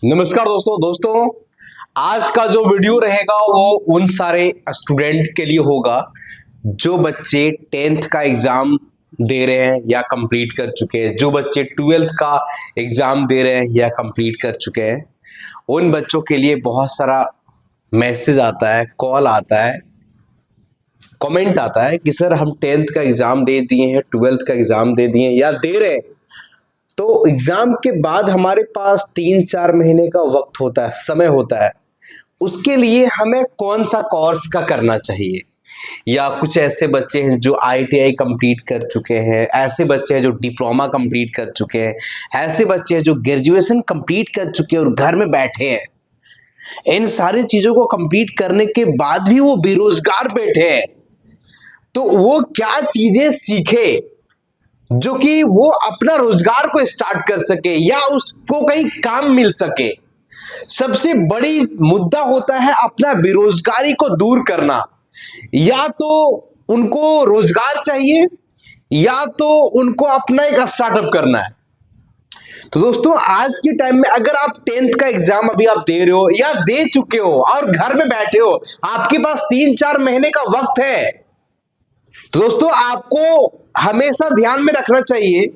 नमस्कार दोस्तों आज का जो वीडियो रहेगा वो उन सारे स्टूडेंट के लिए होगा जो बच्चे 10th का एग्जाम दे रहे हैं या कंप्लीट कर चुके हैं, जो बच्चे 12th का एग्जाम दे रहे हैं या कंप्लीट कर चुके हैं। उन बच्चों के लिए बहुत सारा मैसेज आता है, कॉल आता है, कमेंट आता है कि सर हम 10th का एग्जाम दे दिए हैं, 12th का एग्जाम दे दिए या दे रहे हैं, तो एग्जाम के बाद हमारे पास 3-4 महीने का वक्त होता है, समय होता है। उसके लिए हमें कौन सा कोर्स का करना चाहिए। या कुछ ऐसे बच्चे हैं जो ITI कंप्लीट कर चुके हैं, ऐसे बच्चे हैं जो डिप्लोमा कंप्लीट कर चुके हैं, ऐसे बच्चे हैं जो ग्रेजुएशन कंप्लीट कर चुके हैं और घर में बैठे हैं। इन सारी चीजों को कंप्लीट करने के बाद भी वो बेरोजगार बैठे हैं, तो वो क्या चीजें सीखे जो कि वो अपना रोजगार को स्टार्ट कर सके या उसको कहीं काम मिल सके। सबसे बड़ी मुद्दा होता है अपना बेरोजगारी को दूर करना। या तो उनको रोजगार चाहिए या तो उनको अपना एक स्टार्टअप करना है। तो दोस्तों आज के टाइम में अगर आप 10th का एग्जाम अभी आप दे रहे हो या दे चुके हो और घर में बैठे हो, आपके पास 3-4 महीने का वक्त है, तो दोस्तों आपको हमेशा ध्यान में रखना चाहिए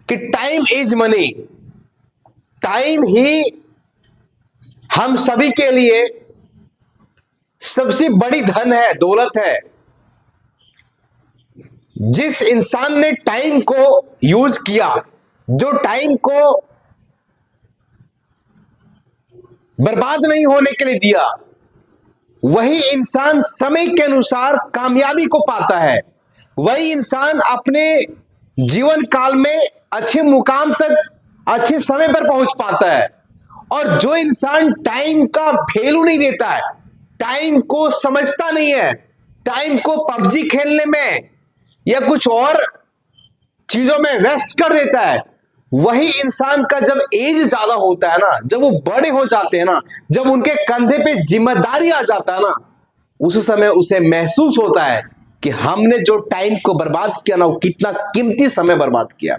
कि टाइम इज मनी। टाइम ही हम सभी के लिए सबसे बड़ी धन है, दौलत है। जिस इंसान ने टाइम को यूज किया, जो टाइम को बर्बाद नहीं होने के लिए दिया, वही इंसान समय के अनुसार कामयाबी को पाता है। वही इंसान अपने जीवन काल में अच्छे मुकाम तक अच्छे समय पर पहुंच पाता है। और जो इंसान टाइम का वैल्यू नहीं देता है, टाइम को समझता नहीं है, टाइम को पबजी खेलने में या कुछ और चीजों में वेस्ट कर देता है, वही इंसान का जब एज ज्यादा होता है ना, जब वो बड़े हो जाते हैं ना, जब उनके कंधे पे जिम्मेदारी आ जाता है ना, उस समय उसे महसूस होता है कि हमने जो टाइम को बर्बाद किया ना, वो कितना कीमती समय बर्बाद किया।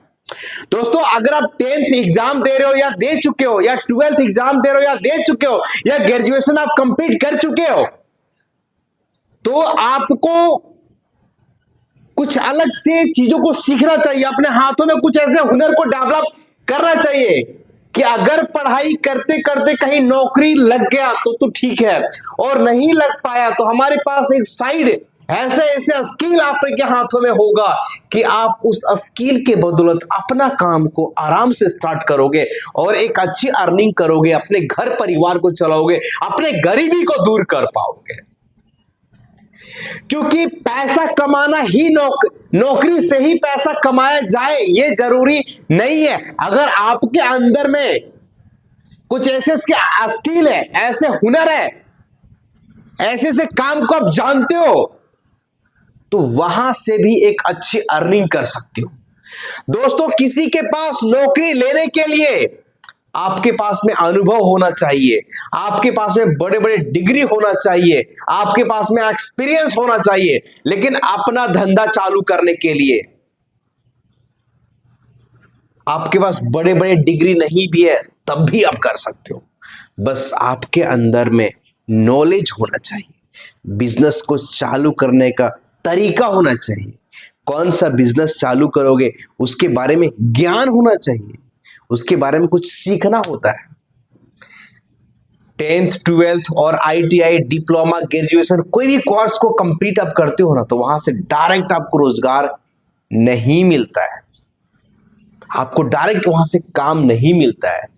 दोस्तों अगर आप 10th एग्जाम दे रहे हो या दे चुके हो, या 12th एग्जाम दे रहे हो या दे चुके हो, या ग्रेजुएशन आप कंप्लीट कर चुके हो, तो आपको कुछ अलग से चीजों को सीखना चाहिए। अपने हाथों में कुछ ऐसे हुनर को डेवलप करना चाहिए कि अगर पढ़ाई करते करते कहीं नौकरी लग गया तो ठीक है, और नहीं लग पाया तो हमारे पास एक साइड ऐसे ऐसे स्किल आपके हाथों में होगा कि आप उस स्किल के बदौलत अपना काम को आराम से स्टार्ट करोगे और एक अच्छी अर्निंग करोगे, अपने घर परिवार को चलाओगे, अपने गरीबी को दूर कर पाओगे। क्योंकि पैसा कमाना ही नौकरी से ही पैसा कमाया जाए ये जरूरी नहीं है। अगर आपके अंदर में कुछ ऐसे स्किल है, ऐसे हुनर है, ऐसे ऐसे काम को आप जानते हो, तो वहां से भी एक अच्छी अर्निंग कर सकते हो। दोस्तों किसी के पास नौकरी लेने के लिए आपके पास में अनुभव होना चाहिए, आपके पास में बड़े बड़े डिग्री होना चाहिए, आपके पास में एक्सपीरियंस होना चाहिए। लेकिन अपना धंधा चालू करने के लिए आपके पास बड़े बड़े डिग्री नहीं भी है तब भी आप कर सकते हो। बस आपके अंदर में नॉलेज होना चाहिए, बिजनेस को चालू करने का तरीका होना चाहिए। कौन सा बिजनेस चालू करोगे उसके बारे में ज्ञान होना चाहिए, उसके बारे में कुछ सीखना होता है। 10th 12th और ITI डिप्लोमा ग्रेजुएशन कोई भी कोर्स को कंप्लीट आप करते हो ना, तो वहां से डायरेक्ट आपको रोजगार नहीं मिलता है, आपको डायरेक्ट वहां से काम नहीं मिलता है।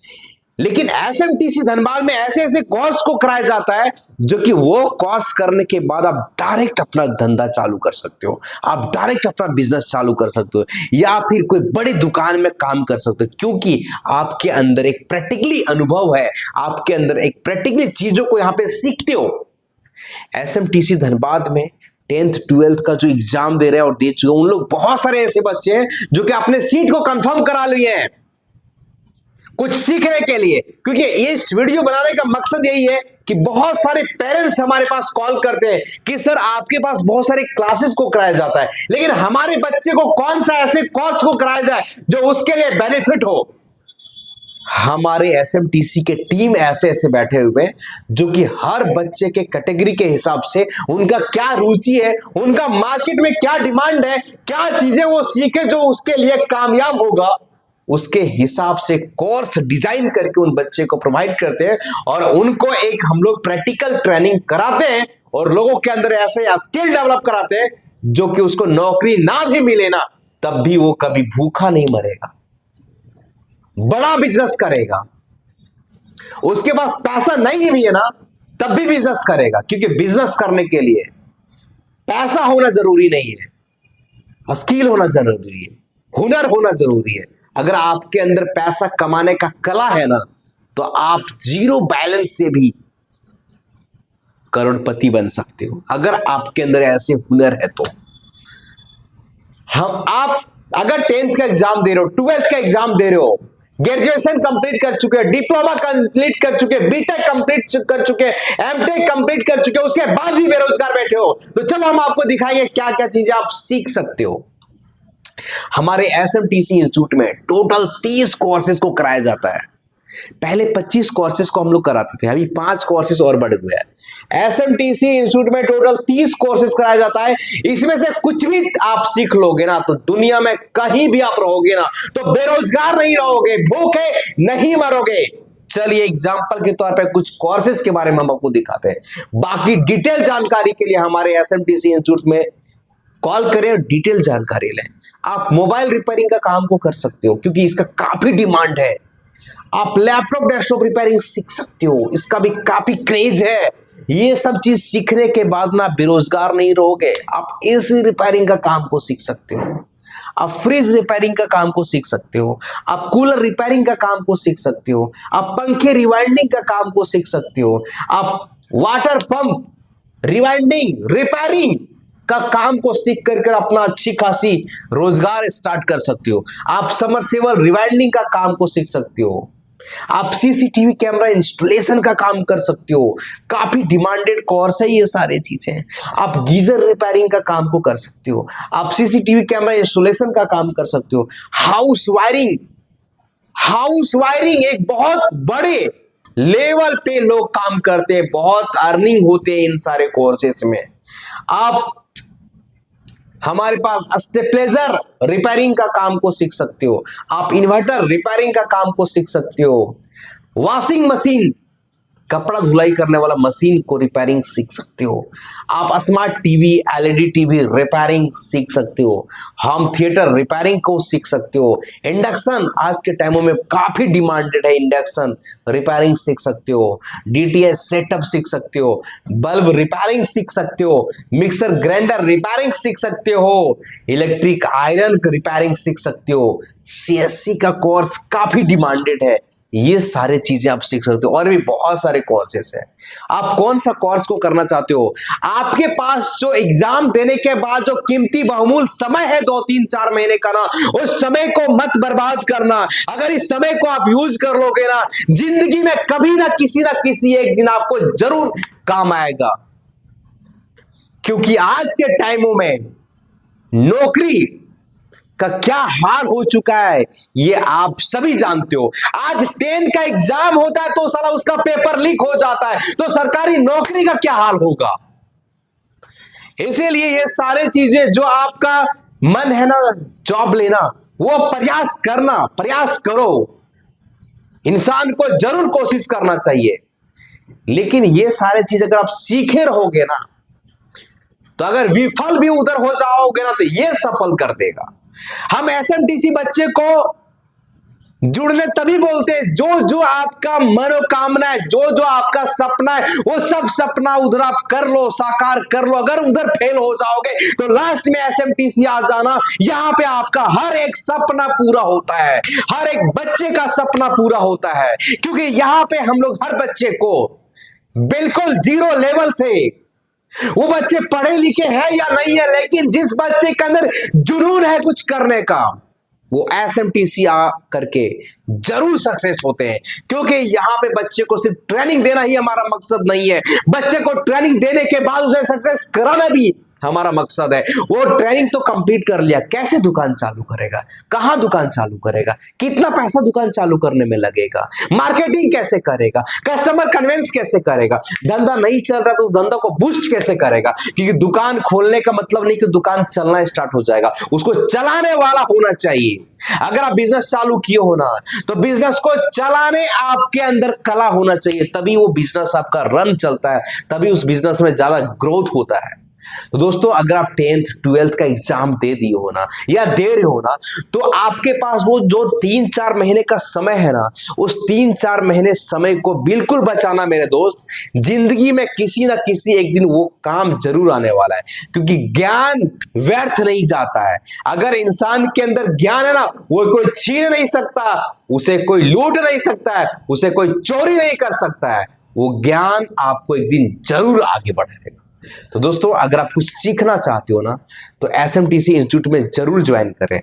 लेकिन SMTC धनबाद में ऐसे ऐसे कोर्स को कराया जाता है जो कि वो कोर्स करने के बाद आप डायरेक्ट अपना धंधा चालू कर सकते हो, आप डायरेक्ट अपना बिजनेस चालू कर सकते हो, या फिर कोई बड़ी दुकान में काम कर सकते हो, क्योंकि आपके अंदर एक प्रैक्टिकली अनुभव है, आपके अंदर एक प्रैक्टिकली चीजों को यहां पे सीखते हो। SMTC धनबाद में 10th 12th का जो एग्जाम दे रहे हैं और दे चुके हैं, उन लोग बहुत सारे ऐसे बच्चे हैं जो कि अपने सीट को कंफर्म करा लिए हैं कुछ सीखने के लिए। क्योंकि इस वीडियो बनाने का मकसद यही है कि बहुत सारे पेरेंट्स हमारे पास कॉल करते हैं कि सर आपके पास बहुत सारे क्लासेस को कराया जाता है, लेकिन हमारे बच्चे को कौन सा ऐसे कोर्स को कराया जाए जो उसके लिए बेनिफिट हो। हमारे एसएमटीसी के टीम ऐसे ऐसे बैठे हुए जो कि हर बच्चे के कैटेगरी के हिसाब से उनका क्या रुचि है, उनका मार्केट में क्या डिमांड है, क्या चीजें वो सीखे जो उसके लिए कामयाब होगा, उसके हिसाब से कोर्स डिजाइन करके उन बच्चे को प्रोवाइड करते हैं और उनको एक हम लोग प्रैक्टिकल ट्रेनिंग कराते हैं और लोगों के अंदर ऐसे स्किल डेवलप कराते हैं जो कि उसको नौकरी ना भी मिले ना तब भी वो कभी भूखा नहीं मरेगा, बड़ा बिजनेस करेगा। उसके पास पैसा नहीं भी है ना तब भी बिजनेस करेगा, क्योंकि बिजनेस करने के लिए पैसा होना जरूरी नहीं है, स्किल होना जरूरी है, हुनर होना जरूरी है। अगर आपके अंदर पैसा कमाने का कला है ना तो आप जीरो बैलेंस से भी करोड़पति बन सकते हो, अगर आपके अंदर ऐसे हुनर है तो। हम आप अगर 10th का एग्जाम दे रहे हो, 12th का एग्जाम दे रहे हो, ग्रेजुएशन कंप्लीट कर चुके हैं, डिप्लोमा कंप्लीट कर चुके हैं, बीटेक कंप्लीट कर चुके हैं, एमटेक कंप्लीट कर चुके हैं, उसके बाद भी बेरोजगार बैठे हो, तो चलो हम आपको दिखाएंगे क्या क्या चीजें आप सीख सकते हो। हमारे एसएमटीसी इंस्टीट्यूट में टोटल 30 कोर्सेज को कराया जाता है। पहले 25 कोर्सेज को हम लोग कराते थे, अभी 5 कोर्सेज और बढ़ गया है। एसएमटीसी इंस्टीट्यूट में टोटल 30 कोर्सेज कराया जाता है। इसमें से कुछ भी आप सीख लोगे ना तो दुनिया में कहीं भी आप रहोगे ना तो बेरोजगार नहीं रहोगे, भूखे नहीं मरोगे। चलिए एग्जाम्पल के तौर पे कुछ कोर्सेज के बारे में हम आपको दिखाते हैं। बाकी डिटेल जानकारी के लिए हमारे एसएमटीसी इंस्टीट्यूट में कॉल करें और डिटेल जानकारी लें। आप मोबाइल रिपेयरिंग का काम को कर सकते हो क्योंकि इसका काफी डिमांड है। आप लैपटॉप डेस्कटॉप रिपेयरिंग सीख सकते हो, इसका भी काफी क्रेज है। ये सब चीज सीखने के बाद ना बेरोजगार नहीं रहोगे। आप एसी रिपेयरिंग का काम को सीख सकते हो, आप फ्रिज रिपेयरिंग का काम को सीख सकते हो, आप कूलर रिपेयरिंग का काम को सीख सकते हो, आप पंखे रिवाइंडिंग का काम को सीख सकते हो, आप वाटर पंप रिवाइंडिंग रिपेयरिंग का काम को सीख कर अपना अच्छी खासी रोजगार स्टार्ट कर सकते हो। आप समरसेबल रिवाइंडिंग का काम को सीख सकते हो, आप सीसीटीवी कैमरा इंस्टॉलेशन का काम कर सकते हो। काफी डिमांडेड कोर्स है ये सारे चीजें। आप गीजर रिपेयरिंग का काम को कर सकते हो, आप सीसीटीवी कैमरा इंस्टॉलेशन का काम कर सकते हो। हाउस वायरिंग एक बहुत बड़े लेवल पे लोग काम करते हैं, बहुत अर्निंग होते हैं इन सारे कोर्सेस में। आप हमारे पास स्टेपलेजर रिपेयरिंग का काम को सीख सकते हो, आप इन्वर्टर रिपेयरिंग का काम को सीख सकते हो, वॉशिंग मशीन कपड़ा धुलाई करने वाला मशीन को रिपेयरिंग सीख सकते हो, आप smart TV LED TV repairing सीख सकते हो, होम थिएटर रिपेयरिंग को सीख सकते हो। इंडक्शन आज के टाइमों में काफी डिमांडेड है, इंडक्शन रिपेयरिंग सीख सकते हो, डीटीएच सेटअप सीख सकते हो, बल्ब रिपेयरिंग सीख सकते हो, मिक्सर ग्राइंडर रिपेयरिंग सीख सकते हो, इलेक्ट्रिक आयरन रिपेयरिंग सीख सकते हो। सीएससी का कोर्स काफी डिमांडेड है, ये सारे चीजें आप सीख सकते हो और भी बहुत सारे कोर्सेस हैं। आप कौन सा कोर्स को करना चाहते हो? आपके पास जो एग्जाम देने के बाद जो कीमती बहुमूल्य समय है 2-3-4 महीने का ना, उस समय को मत बर्बाद करना। अगर इस समय को आप यूज कर लोगे ना, जिंदगी में कभी ना किसी एक दिन आपको जरूर काम आएगा। क्योंकि आज के टाइमों में नौकरी का क्या हाल हो चुका है ये आप सभी जानते हो। आज 10 का एग्जाम होता है तो साला उसका पेपर लीक हो जाता है, तो सरकारी नौकरी का क्या हाल होगा। इसीलिए ये सारे चीजें जो आपका मन है ना जॉब लेना, वो प्रयास करो। इंसान को जरूर कोशिश करना चाहिए, लेकिन ये सारे चीज अगर आप सीखे रहोगे ना तो अगर विफल भी उधर हो जाओगे ना तो ये सफल कर देगा। हम एसएमटीसी बच्चे को जुड़ने तभी बोलते हैं जो आपका मनोकामना है, जो आपका सपना है, वो सब सपना उधर आप कर लो, साकार कर लो। अगर उधर फेल हो जाओगे तो लास्ट में एसएमटीसी आ जाना, यहां पे आपका हर एक सपना पूरा होता है, हर एक बच्चे का सपना पूरा होता है। क्योंकि यहां पे हम लोग हर बच्चे को बिल्कुल जीरो लेवल से, वो बच्चे पढ़े लिखे हैं या नहीं है, लेकिन जिस बच्चे के अंदर जुनून है कुछ करने का, वो एसएमटीसी आ करके जरूर सक्सेस होते हैं। क्योंकि यहां पे बच्चे को सिर्फ ट्रेनिंग देना ही हमारा मकसद नहीं है, बच्चे को ट्रेनिंग देने के बाद उसे सक्सेस कराना भी हमारा मकसद है। वो ट्रेनिंग तो कंप्लीट कर लिया, कैसे दुकान चालू करेगा, कहां दुकान चालू करेगा, कितना पैसा दुकान चालू करने में लगेगा, मार्केटिंग कैसे करेगा, कस्टमर कन्विंस कैसे करेगा, धंधा नहीं चल रहा तो धंधा को बूस्ट कैसे करेगा। क्योंकि दुकान खोलने का मतलब नहीं कि दुकान चलना स्टार्ट हो जाएगा, उसको चलाने वाला होना चाहिए। अगर आप बिजनेस चालू किए हो ना, तो बिजनेस को चलाने आपके अंदर कला होना चाहिए, तभी वो बिजनेस आपका रन चलता है, तभी उस बिजनेस में ज्यादा ग्रोथ होता है। तो दोस्तों, अगर आप 10th 12th का एग्जाम दे दिए हो ना, या दे रहे हो ना, तो आपके पास वो जो 3-4 महीने का समय है ना, उस 3-4 महीने समय को बिल्कुल बचाना मेरे दोस्त। जिंदगी में किसी ना किसी एक दिन वो काम जरूर आने वाला है, क्योंकि ज्ञान व्यर्थ नहीं जाता है। अगर इंसान के अंदर ज्ञान है ना, वो कोई छीन नहीं सकता, उसे कोई लूट नहीं सकता है, उसे कोई चोरी नहीं कर सकता है। वो ज्ञान आपको एक दिन जरूर आगे बढ़ाएगा। तो दोस्तों, अगर आप कुछ सीखना चाहते हो ना, तो एसएमटीसी इंस्टीट्यूट में जरूर ज्वाइन करें।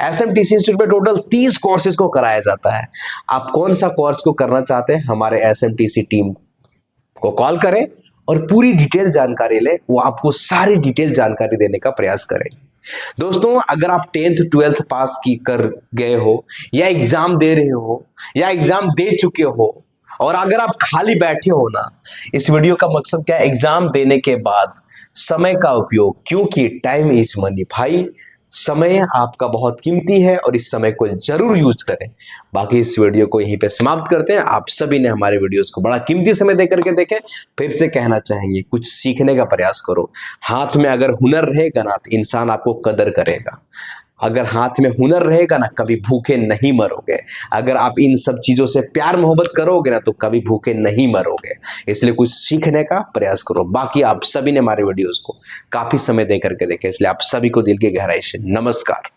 एसएमटीसी इंस्टीट्यूट में टोटल 30 कोर्सेज को कराया जाता है। आप कौन सा कोर्स को करना चाहते हैं, हमारे एसएमटीसी टीम को कॉल करें और पूरी डिटेल जानकारी लें, वो आपको सारी डिटेल जानकारी देने का प्रयास करेंगे। दोस्तों, अगर आप 10th 12th पास की कर गए हो, या एग्जाम दे रहे हो, या एग्जाम दे चुके हो, और अगर आप खाली बैठे हो ना, इस वीडियो का मकसद क्या है, एग्जाम देने के बाद समय का उपयोग, क्योंकि टाइम इज मनी भाई। समय आपका बहुत कीमती है और इस समय को जरूर यूज करें। बाकी इस वीडियो को यहीं पे समाप्त करते हैं। आप सभी ने हमारे वीडियोस को बड़ा कीमती समय दे करके देखें। फिर से कहना चाहेंगे, कुछ सीखने का प्रयास करो। हाथ में अगर हुनर रहेगा ना, तो इंसान आपको कदर करेगा। अगर हाथ में हुनर रहेगा ना, कभी भूखे नहीं मरोगे। अगर आप इन सब चीजों से प्यार मोहब्बत करोगे ना, तो कभी भूखे नहीं मरोगे। इसलिए कुछ सीखने का प्रयास करो। बाकी आप सभी ने हमारे वीडियोस को काफी समय दे करके देखे, इसलिए आप सभी को दिल की गहराई से नमस्कार।